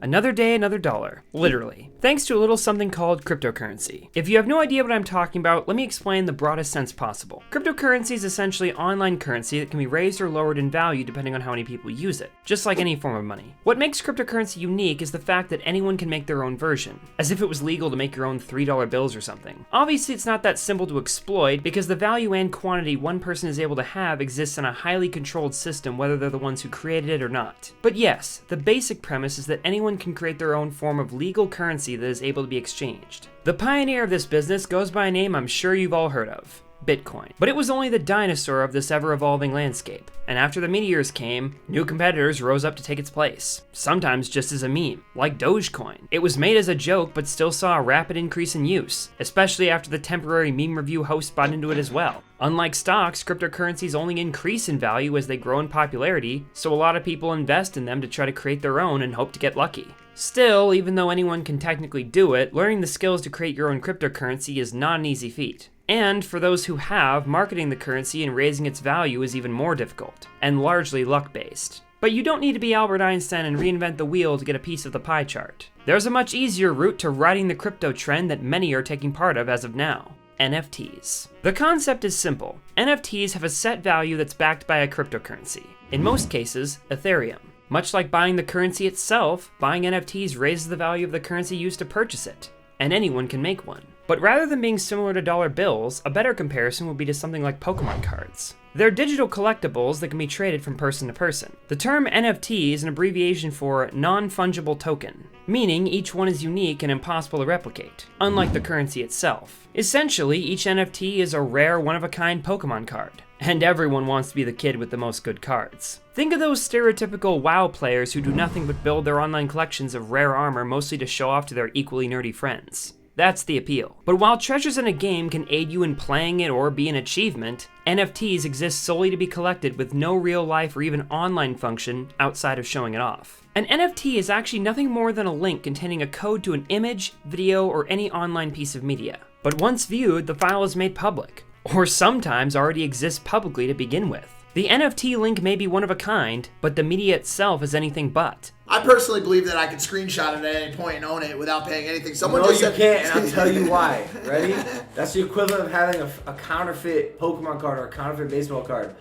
Another day, another dollar. Literally. Thanks to a little something called cryptocurrency. If you have no idea what I'm talking about, let me explain the broadest sense possible. Cryptocurrency is essentially online currency that can be raised or lowered in value depending on how many people use it, just like any form of money. What makes cryptocurrency unique is the fact that anyone can make their own version, as if it was legal to make your own $3 bills or something. Obviously, it's not that simple to exploit because the value and quantity one person is able to have exists in a highly controlled system, whether they're the ones who created it or not. But yes, the basic premise is that anyone can create their own form of legal currency that is able to be exchanged. The pioneer of this business goes by a name I'm sure you've all heard of. Bitcoin. But it was only the dinosaur of this ever-evolving landscape, and after the meteors came, new competitors rose up to take its place, sometimes just as a meme, like Dogecoin. It was made as a joke but still saw a rapid increase in use, especially after the temporary meme review host bought into it as well. Unlike stocks, cryptocurrencies only increase in value as they grow in popularity, so a lot of people invest in them to try to create their own and hope to get lucky. Still, even though anyone can technically do it, learning the skills to create your own cryptocurrency is not an easy feat. And for those who have, marketing the currency and raising its value is even more difficult, and largely luck-based. But you don't need to be Albert Einstein and reinvent the wheel to get a piece of the pie chart. There's a much easier route to riding the crypto trend that many are taking part of as of now. NFTs. The concept is simple. NFTs have a set value that's backed by a cryptocurrency. In most cases, Ethereum. Much like buying the currency itself, buying NFTs raises the value of the currency used to purchase it, and anyone can make one. But rather than being similar to dollar bills, a better comparison would be to something like Pokemon cards. They're digital collectibles that can be traded from person to person. The term NFT is an abbreviation for non-fungible token, meaning each one is unique and impossible to replicate, unlike the currency itself. Essentially, each NFT is a rare, one-of-a-kind Pokemon card, and everyone wants to be the kid with the most good cards. Think of those stereotypical WoW players who do nothing but build their online collections of rare armor mostly to show off to their equally nerdy friends. That's the appeal. But while treasures in a game can aid you in playing it or be an achievement, NFTs exist solely to be collected with no real life or even online function outside of showing it off. An NFT is actually nothing more than a link containing a code to an image, video, or any online piece of media. But once viewed, the file is made public, or sometimes already exists publicly to begin with. The NFT link may be one of a kind, but the media itself is anything but. I personally believe that I can screenshot it at any point and own it without paying anything. No, you can't, and I'll tell you why. Ready? That's the equivalent of having a counterfeit Pokemon card or a counterfeit baseball card.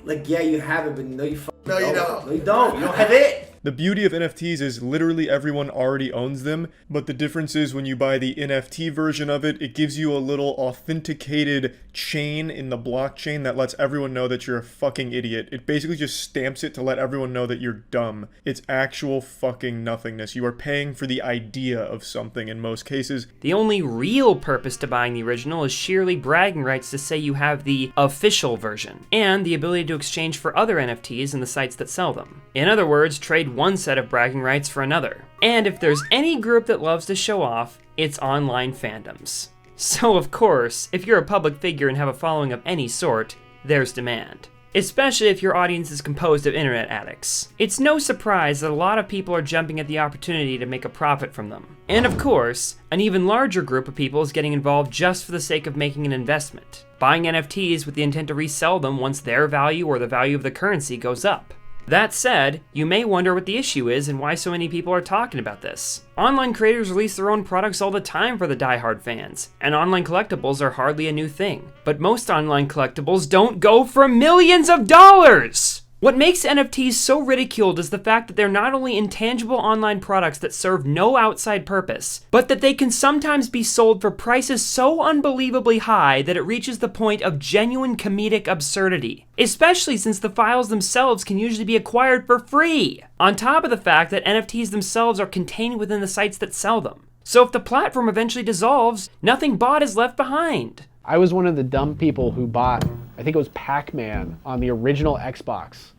Like, yeah, you have it, but no, you don't. No, you don't. No, you don't. You don't have it. The beauty of NFTs is literally everyone already owns them, but the difference is when you buy the NFT version of it, it gives you a little authenticated chain in the blockchain that lets everyone know that you're a fucking idiot. It basically just stamps it to let everyone know that you're dumb. It's actual fucking nothingness. You are paying for the idea of something in most cases. The only real purpose to buying the original is sheerly bragging rights to say you have the official version, and the ability to exchange for other NFTs in the sites that sell them. In other words, trade one set of bragging rights for another. And if there's any group that loves to show off, it's online fandoms. So of course, if you're a public figure and have a following of any sort, there's demand. Especially if your audience is composed of internet addicts. It's no surprise that a lot of people are jumping at the opportunity to make a profit from them. And of course, an even larger group of people is getting involved just for the sake of making an investment, buying NFTs with the intent to resell them once their value or the value of the currency goes up. That said, you may wonder what the issue is and why so many people are talking about this. Online creators release their own products all the time for the diehard fans, and online collectibles are hardly a new thing. But most online collectibles don't go for millions of dollars! What makes NFTs so ridiculed is the fact that they're not only intangible online products that serve no outside purpose, but that they can sometimes be sold for prices so unbelievably high that it reaches the point of genuine comedic absurdity, especially since the files themselves can usually be acquired for free, on top of the fact that NFTs themselves are contained within the sites that sell them. So if the platform eventually dissolves, nothing bought is left behind. I was one of the dumb people who bought, I think it was Pac-Man on the original Xbox.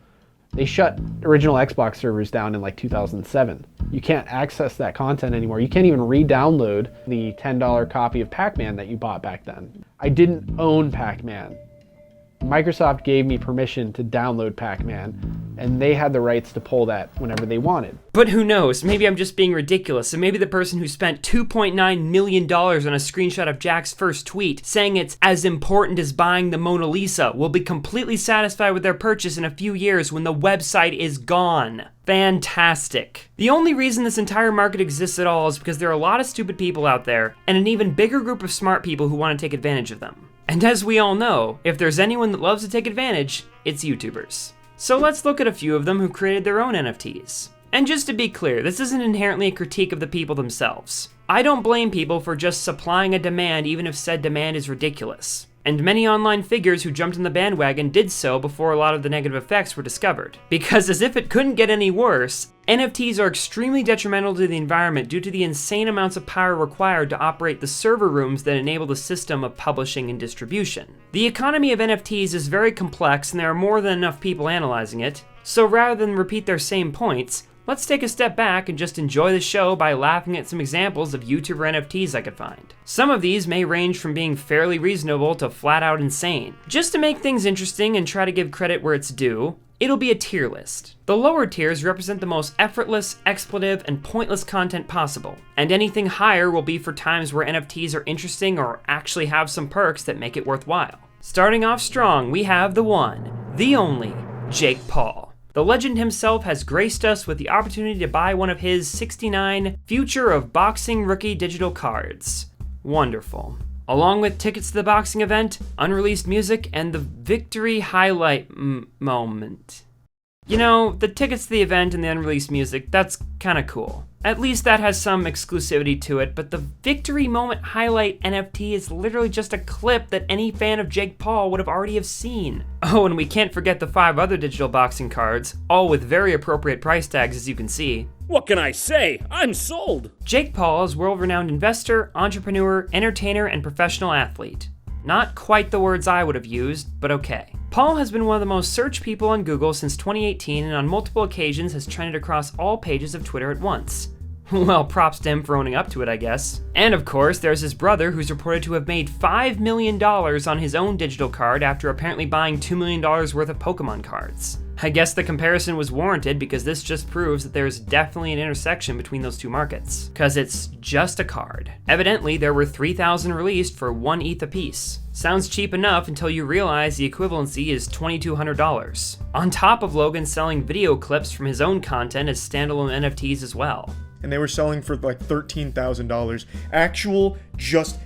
They shut original Xbox servers down in like 2007. You can't access that content anymore. You can't even re-download the $10 copy of Pac-Man that you bought back then. I didn't own Pac-Man. Microsoft gave me permission to download Pac-Man, and they had the rights to pull that whenever they wanted. But who knows, maybe I'm just being ridiculous, and maybe the person who spent $2.9 million on a screenshot of Jack's first tweet saying it's as important as buying the Mona Lisa will be completely satisfied with their purchase in a few years when the website is gone. Fantastic. The only reason this entire market exists at all is because there are a lot of stupid people out there, and an even bigger group of smart people who want to take advantage of them. And as we all know, if there's anyone that loves to take advantage, it's YouTubers. So let's look at a few of them who created their own NFTs. And just to be clear, this isn't inherently a critique of the people themselves. I don't blame people for just supplying a demand even if said demand is ridiculous. And many online figures who jumped on the bandwagon did so before a lot of the negative effects were discovered. Because as if it couldn't get any worse, NFTs are extremely detrimental to the environment due to the insane amounts of power required to operate the server rooms that enable the system of publishing and distribution. The economy of NFTs is very complex and there are more than enough people analyzing it, so rather than repeat their same points, let's take a step back and just enjoy the show by laughing at some examples of YouTuber NFTs I could find. Some of these may range from being fairly reasonable to flat out insane. Just to make things interesting and try to give credit where it's due, it'll be a tier list. The lower tiers represent the most effortless, expletive, and pointless content possible, and anything higher will be for times where NFTs are interesting or actually have some perks that make it worthwhile. Starting off strong, we have the one, the only, Jake Paul. The legend himself has graced us with the opportunity to buy one of his 69 Future of Boxing rookie digital cards. Wonderful. Along with tickets to the boxing event, unreleased music, and the victory highlight moment. You know, the tickets to the event and the unreleased music, that's kinda cool. At least that has some exclusivity to it, but the victory moment highlight NFT is literally just a clip that any fan of Jake Paul would have already have seen. Oh, and we can't forget the 5 other digital boxing cards, all with very appropriate price tags as you can see. What can I say? I'm sold! Jake Paul is a world-renowned investor, entrepreneur, entertainer, and professional athlete. Not quite the words I would have used, but okay. Paul has been one of the most searched people on Google since 2018 and on multiple occasions has trended across all pages of Twitter at once. Well, props to him for owning up to it, I guess. And of course, there's his brother who's reported to have made $5 million on his own digital card after apparently buying $2 million worth of Pokemon cards. I guess the comparison was warranted because this just proves that there's definitely an intersection between those two markets. Cause it's just a card. Evidently, there were 3,000 released for 1 ETH apiece. Sounds cheap enough until you realize the equivalency is $2,200. On top of Logan selling video clips from his own content as standalone NFTs as well. And they were selling for like $13,000. Actual, just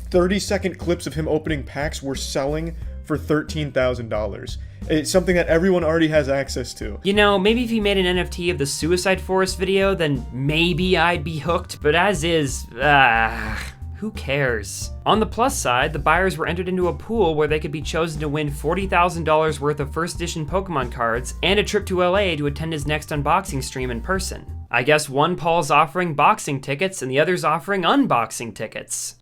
30-second clips of him opening packs were selling for $13,000. It's something that everyone already has access to. You know, maybe if he made an NFT of the Suicide Forest video, then maybe I'd be hooked, but as is, who cares? On the plus side, the buyers were entered into a pool where they could be chosen to win $40,000 worth of first edition Pokemon cards and a trip to LA to attend his next unboxing stream in person. I guess one Paul's offering boxing tickets and the other's offering unboxing tickets.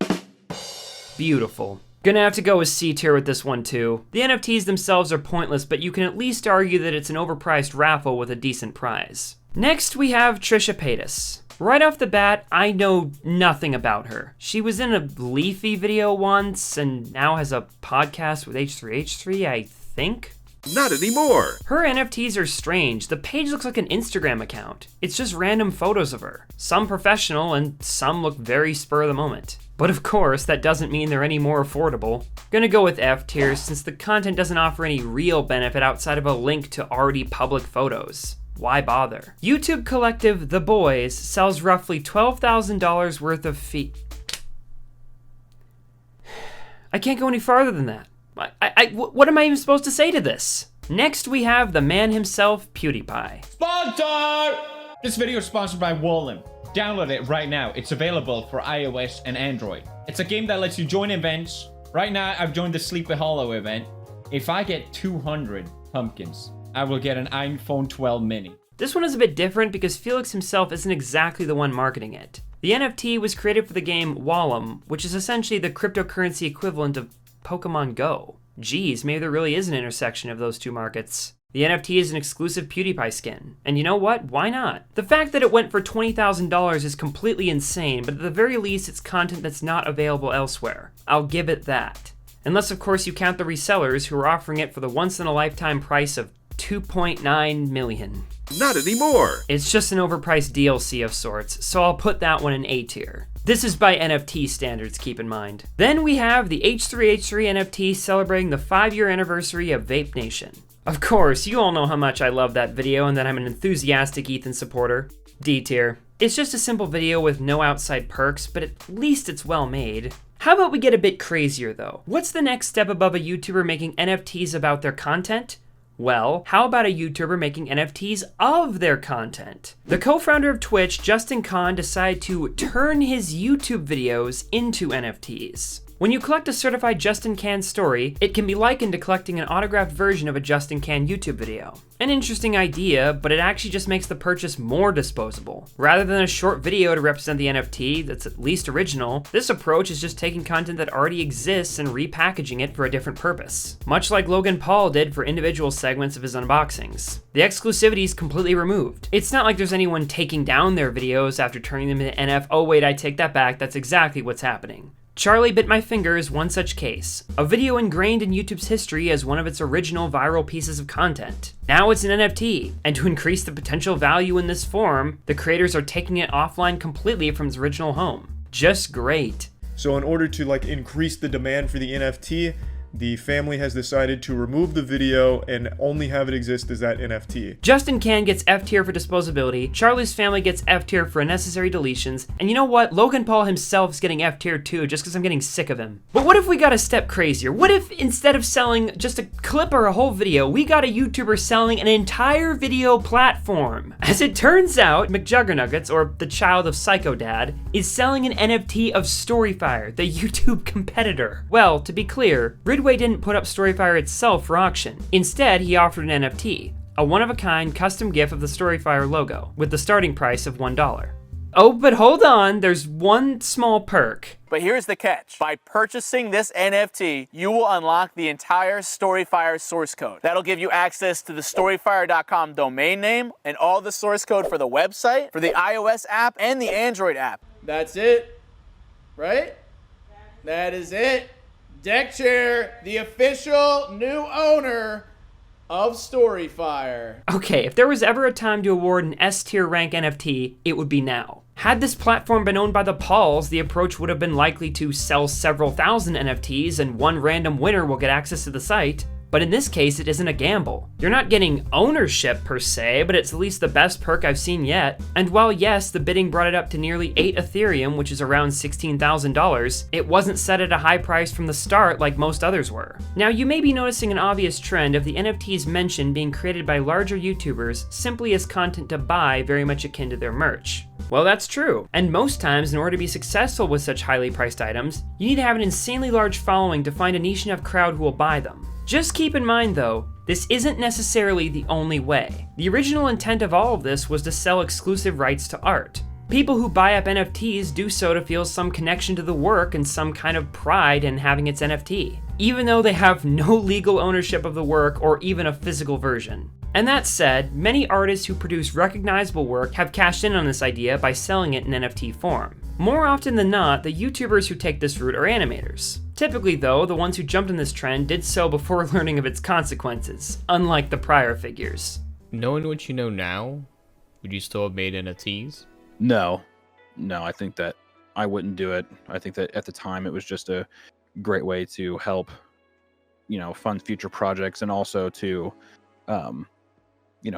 Beautiful. Gonna have to go with C tier with this one too. The NFTs themselves are pointless, but you can at least argue that it's an overpriced raffle with a decent prize. Next, we have Trisha Paytas. Right off the bat, I know nothing about her. She was in a Leafy video once, and now has a podcast with H3H3, I think? Not anymore! Her NFTs are strange. The page looks like an Instagram account. It's just random photos of her. Some professional, and some look very spur of the moment. But of course, that doesn't mean they're any more affordable. Gonna go with F tier since the content doesn't offer any real benefit outside of a link to already public photos. Why bother? YouTube collective The Boys sells roughly $12,000 worth of I can't go any farther than that. What am I even supposed to say to this? Next we have the man himself, Pewdiepie. Sponsor! This video is sponsored by Wallin. Download it right now. It's available for iOS and Android. It's a game that lets you join events. Right now, I've joined the Sleepy Hollow event. If I get 200 pumpkins, I will get an iPhone 12 mini. This one is a bit different because Felix himself isn't exactly the one marketing it. The NFT was created for the game Wallum, which is essentially the cryptocurrency equivalent of Pokemon Go. Geez, maybe there really is an intersection of those two markets. The NFT is an exclusive Pewdiepie skin. And you know what? Why not? The fact that it went for $20,000 is completely insane, but at the very least, it's content that's not available elsewhere. I'll give it that. Unless, of course, you count the resellers who are offering it for the once-in-a-lifetime price of $2.9 million. Not anymore. It's just an overpriced DLC of sorts, so I'll put that one in A tier. This is by NFT standards, keep in mind. Then we have the H3H3 NFT celebrating the 5-year anniversary of Vape Nation. Of course, you all know how much I love that video and that I'm an enthusiastic Ethan supporter. D tier. It's just a simple video with no outside perks, but at least it's well made. How about we get a bit crazier though? What's the next step above a YouTuber making NFTs about their content? Well, how about a YouTuber making NFTs of their content? The co-founder of Twitch, Justin Kan, decided to turn his YouTube videos into NFTs. When you collect a certified Justin Kan story, it can be likened to collecting an autographed version of a Justin Kan YouTube video. An interesting idea, but it actually just makes the purchase more disposable. Rather than a short video to represent the NFT that's at least original, this approach is just taking content that already exists and repackaging it for a different purpose. Much like Logan Paul did for individual segments of his unboxings. The exclusivity is completely removed. It's not like there's anyone taking down their videos after turning them into NF. Oh wait, I take that back, that's exactly what's happening. Charlie Bit My Finger is one such case, a video ingrained in YouTube's history as one of its original viral pieces of content. Now it's an NFT, and to increase the potential value in this form, the creators are taking it offline completely from its original home. Just great. So in order to increase the demand for the NFT, the family has decided to remove the video and only have it exist as that NFT. Justin Kan gets F tier for disposability, Charlie's family gets F tier for unnecessary deletions, and you know what? Logan Paul himself is getting F tier too, just because I'm getting sick of him. But what if we got a step crazier? What if instead of selling just a clip or a whole video, we got a YouTuber selling an entire video platform? As it turns out, McJuggernuggets, or the child of Psycho Dad, is selling an NFT of Storyfire, the YouTube competitor. Well, to be clear, Ridway didn't put up Storyfire itself for auction. Instead, he offered an NFT, a one-of-a-kind custom GIF of the Storyfire logo, with the starting price of $1. Oh, but hold on, there's one small perk. But here's the catch. By purchasing this NFT, you will unlock the entire Storyfire source code. That'll give you access to the storyfire.com domain name and all the source code for the website, for the iOS app, and the Android app. That's it, right? That is it. Deck Chair, the official new owner of Storyfire. Okay, if there was ever a time to award an S tier rank NFT, it would be now. Had this platform been owned by the Pauls, the approach would have been likely to sell several thousand NFTs and one random winner will get access to the site. But in this case, it isn't a gamble. You're not getting ownership per se, but it's at least the best perk I've seen yet. And while yes, the bidding brought it up to nearly 8 Ethereum, which is around $16,000, it wasn't set at a high price from the start like most others were. Now you may be noticing an obvious trend of the NFTs mentioned being created by larger YouTubers simply as content to buy, very much akin to their merch. Well, that's true. And most times, in order to be successful with such highly priced items, you need to have an insanely large following to find a niche enough crowd who will buy them. Just keep in mind though, this isn't necessarily the only way. The original intent of all of this was to sell exclusive rights to art. People who buy up NFTs do so to feel some connection to the work and some kind of pride in having its NFT, even though they have no legal ownership of the work or even a physical version. And that said, many artists who produce recognizable work have cashed in on this idea by selling it in NFT form. More often than not, the YouTubers who take this route are animators. Typically though, the ones who jumped on this trend did so before learning of its consequences, unlike the prior figures. Knowing what you know now, would you still have made NFTs? No, I think that I wouldn't do it. I think that at the time it was just a great way to help, fund future projects and also to,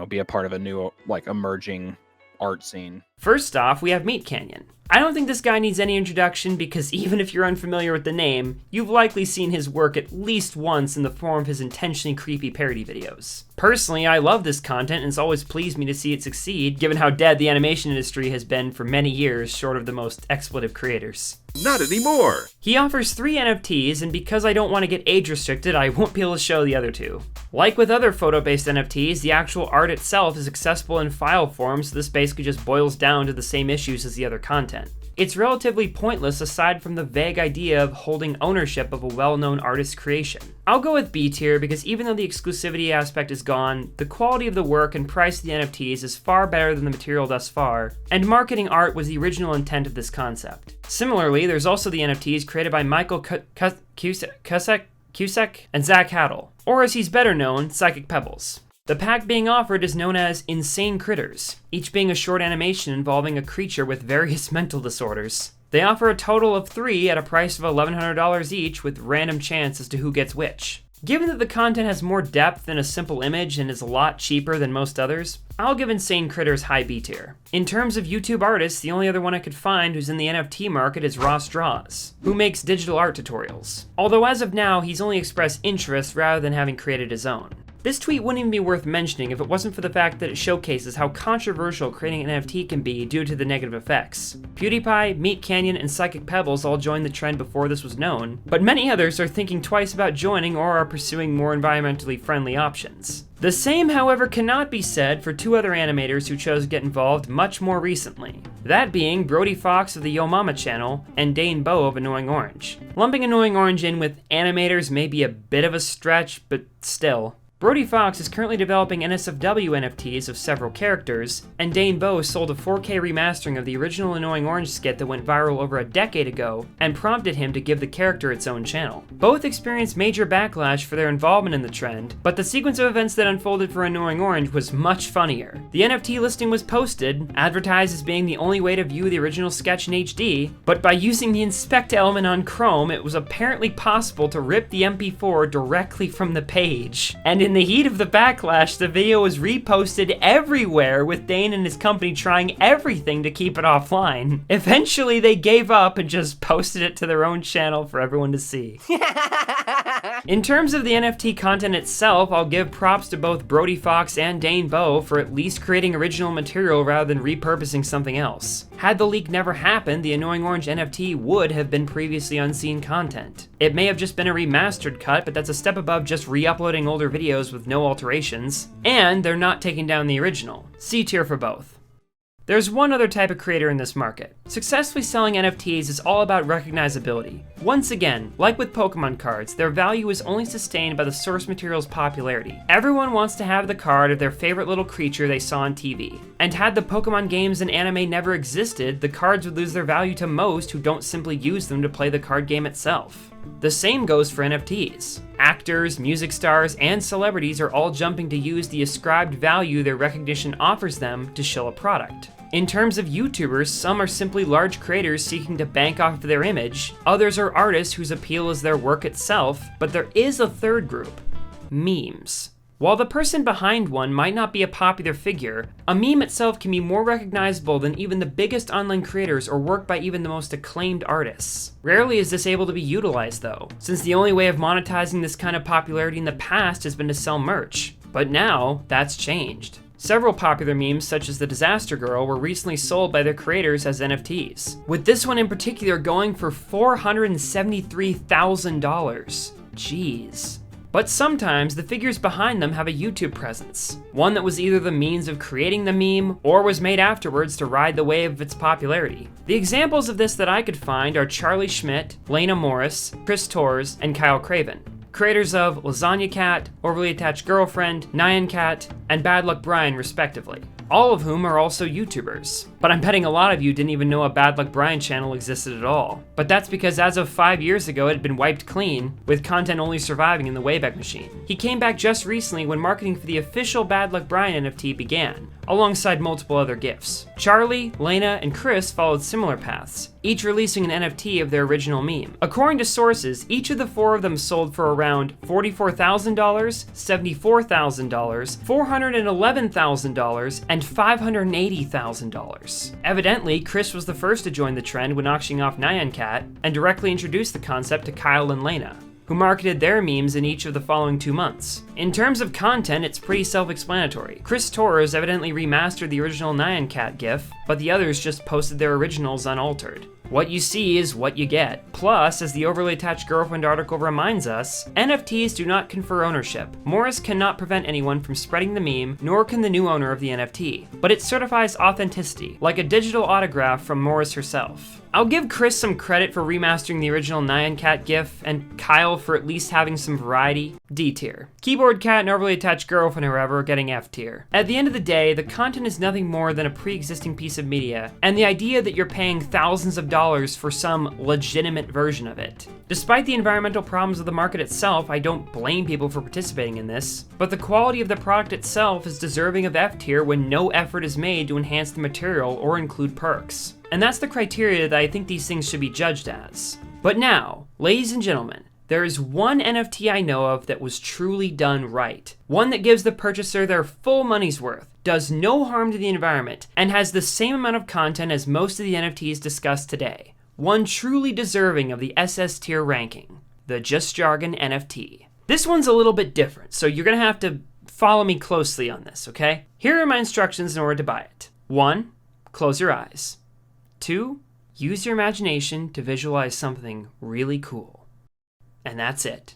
be a part of a new, emerging art scene. First off, we have Meat Canyon. I don't think this guy needs any introduction because even if you're unfamiliar with the name, you've likely seen his work at least once in the form of his intentionally creepy parody videos. Personally, I love this content and it's always pleased me to see it succeed, given how dead the animation industry has been for many years, short of the most expletive creators. Not anymore. He offers 3 NFTs, and because I don't want to get age restricted, I won't be able to show the other 2. Like with other photo-based NFTs, the actual art itself is accessible in file form, so this basically just boils down to the same issues as the other content. It's relatively pointless aside from the vague idea of holding ownership of a well-known artist's creation. I'll go with B tier because even though the exclusivity aspect is gone, the quality of the work and price of the NFTs is far better than the material thus far, and marketing art was the original intent of this concept. Similarly, there's also the NFTs created by Michael Cusack, and Zach Haddle, or as he's better known, Psychic Pebbles. The pack being offered is known as Insane Critters, each being a short animation involving a creature with various mental disorders. They offer a total of 3 at a price of $1,100 each with random chance as to who gets which. Given that the content has more depth than a simple image and is a lot cheaper than most others, I'll give Insane Critters high B tier. In terms of YouTube artists, the only other one I could find who's in the NFT market is Ross Draws, who makes digital art tutorials. Although as of now, he's only expressed interest rather than having created his own. This tweet wouldn't even be worth mentioning if it wasn't for the fact that it showcases how controversial creating an NFT can be due to the negative effects. Pewdiepie, Meat Canyon, and Psychic Pebbles all joined the trend before this was known, but many others are thinking twice about joining or are pursuing more environmentally friendly options. The same, however, cannot be said for 2 other animators who chose to get involved much more recently. That being Brody Fox of the Yo Mama channel and Dane Bowe of Annoying Orange. Lumping Annoying Orange in with animators may be a bit of a stretch, but still. Brody Fox is currently developing NSFW NFTs of several characters, and Dane Bowe sold a 4K remastering of the original Annoying Orange skit that went viral over a decade ago and prompted him to give the character its own channel. Both experienced major backlash for their involvement in the trend, but the sequence of events that unfolded for Annoying Orange was much funnier. The NFT listing was posted, advertised as being the only way to view the original sketch in HD, but by using the inspect element on Chrome, it was apparently possible to rip the MP4 directly from the page. And in the heat of the backlash, the video was reposted everywhere, with Dane and his company trying everything to keep it offline. Eventually, they gave up and just posted it to their own channel for everyone to see. In terms of the NFT content itself, I'll give props to both Brody Fox and Dane Bowe for at least creating original material rather than repurposing something else. Had the leak never happened, the Annoying Orange NFT would have been previously unseen content. It may have just been a remastered cut, but that's a step above just re-uploading older videos with no alterations, and they're not taking down the original. C tier for both. There's one other type of creator in this market. Successfully selling NFTs is all about recognizability. Once again, like with Pokemon cards, their value is only sustained by the source material's popularity. Everyone wants to have the card of their favorite little creature they saw on TV. And had the Pokemon games and anime never existed, the cards would lose their value to most who don't simply use them to play the card game itself. The same goes for NFTs. Actors, music stars, and celebrities are all jumping to use the ascribed value their recognition offers them to shill a product. In terms of YouTubers, some are simply large creators seeking to bank off of their image, others are artists whose appeal is their work itself, but there is a third group: memes. While the person behind one might not be a popular figure, a meme itself can be more recognizable than even the biggest online creators or work by even the most acclaimed artists. Rarely is this able to be utilized though, since the only way of monetizing this kind of popularity in the past has been to sell merch. But now, that's changed. Several popular memes, such as the Disaster Girl, were recently sold by their creators as NFTs, with this one in particular going for $473,000. Jeez. But sometimes the figures behind them have a YouTube presence, one that was either the means of creating the meme or was made afterwards to ride the wave of its popularity. The examples of this that I could find are Charlie Schmidt, Lena Morris, Chris Torres, and Kyle Craven, creators of Lasagna Cat, Overly Attached Girlfriend, Nyan Cat, and Bad Luck Brian respectively, all of whom are also YouTubers. But I'm betting a lot of you didn't even know a Bad Luck Brian channel existed at all. But that's because as of 5 years ago, it had been wiped clean, with content only surviving in the Wayback Machine. He came back just recently when marketing for the official Bad Luck Brian NFT began, alongside multiple other gifts. Charlie, Lena, and Chris followed similar paths, each releasing an NFT of their original meme. According to sources, each of the 4 of them sold for around $44,000, $74,000, $411,000, and $580,000. Evidently, Chris was the first to join the trend when auctioning off Nyan Cat and directly introduced the concept to Kyle and Lena, who marketed their memes in each of the following 2 months. In terms of content, it's pretty self-explanatory. Chris Torres evidently remastered the original Nyan Cat GIF, but the others just posted their originals unaltered. What you see is what you get. Plus, as the Overly Attached Girlfriend article reminds us, NFTs do not confer ownership. Morris cannot prevent anyone from spreading the meme, nor can the new owner of the NFT. But it certifies authenticity, like a digital autograph from Morris herself. I'll give Chris some credit for remastering the original Nyan Cat GIF, and Kyle for at least having some variety. D tier. Keyboard Cat and Overly Attached Girlfriend, however, are getting F tier. At the end of the day, the content is nothing more than a pre-existing piece of media, and the idea that you're paying thousands of dollars dollars for some legitimate version of it. Despite the environmental problems of the market itself, I don't blame people for participating in this, but the quality of the product itself is deserving of F tier when no effort is made to enhance the material or include perks. And that's the criteria that I think these things should be judged as. But now, ladies and gentlemen, there is one NFT I know of that was truly done right. One that gives the purchaser their full money's worth, does no harm to the environment, and has the same amount of content as most of the NFTs discussed today. One truly deserving of the SS tier ranking, the Just Jargon NFT. This one's a little bit different, so you're gonna have to follow me closely on this, okay? Here are my instructions in order to buy it. 1, close your eyes. 2, use your imagination to visualize something really cool. And that's it.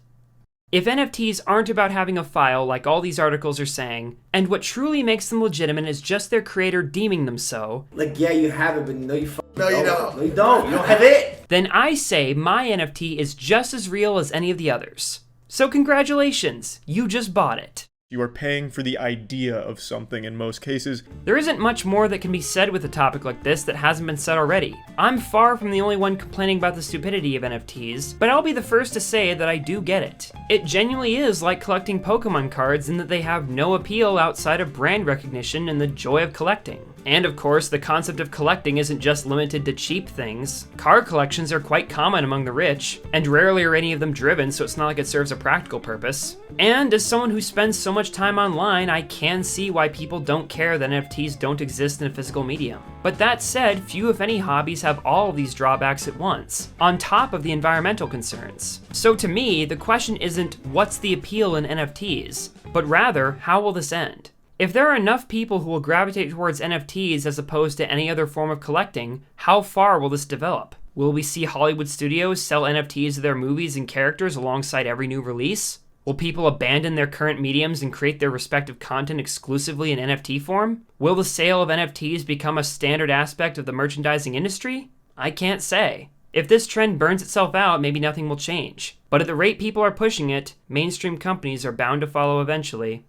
If NFTs aren't about having a file like all these articles are saying, and what truly makes them legitimate is just their creator deeming them so, like, yeah, you have it, but no, you fucking No, you don't. No, you don't. You don't have it. then I say my NFT is just as real as any of the others. So congratulations, you just bought it. You are paying for the idea of something in most cases. There isn't much more that can be said with a topic like this that hasn't been said already. I'm far from the only one complaining about the stupidity of NFTs, but I'll be the first to say that I do get it. It genuinely is like collecting Pokemon cards in that they have no appeal outside of brand recognition and the joy of collecting. And of course, the concept of collecting isn't just limited to cheap things. Car collections are quite common among the rich, and rarely are any of them driven, so it's not like it serves a practical purpose. And as someone who spends so much time online, I can see why people don't care that NFTs don't exist in a physical medium. But that said, few if any hobbies have all of these drawbacks at once, on top of the environmental concerns. So to me, the question isn't what's the appeal in NFTs, but rather, how will this end? If there are enough people who will gravitate towards NFTs as opposed to any other form of collecting, how far will this develop? Will we see Hollywood studios sell NFTs of their movies and characters alongside every new release? Will people abandon their current mediums and create their respective content exclusively in NFT form? Will the sale of NFTs become a standard aspect of the merchandising industry? I can't say. If this trend burns itself out, maybe nothing will change. But at the rate people are pushing it, mainstream companies are bound to follow eventually.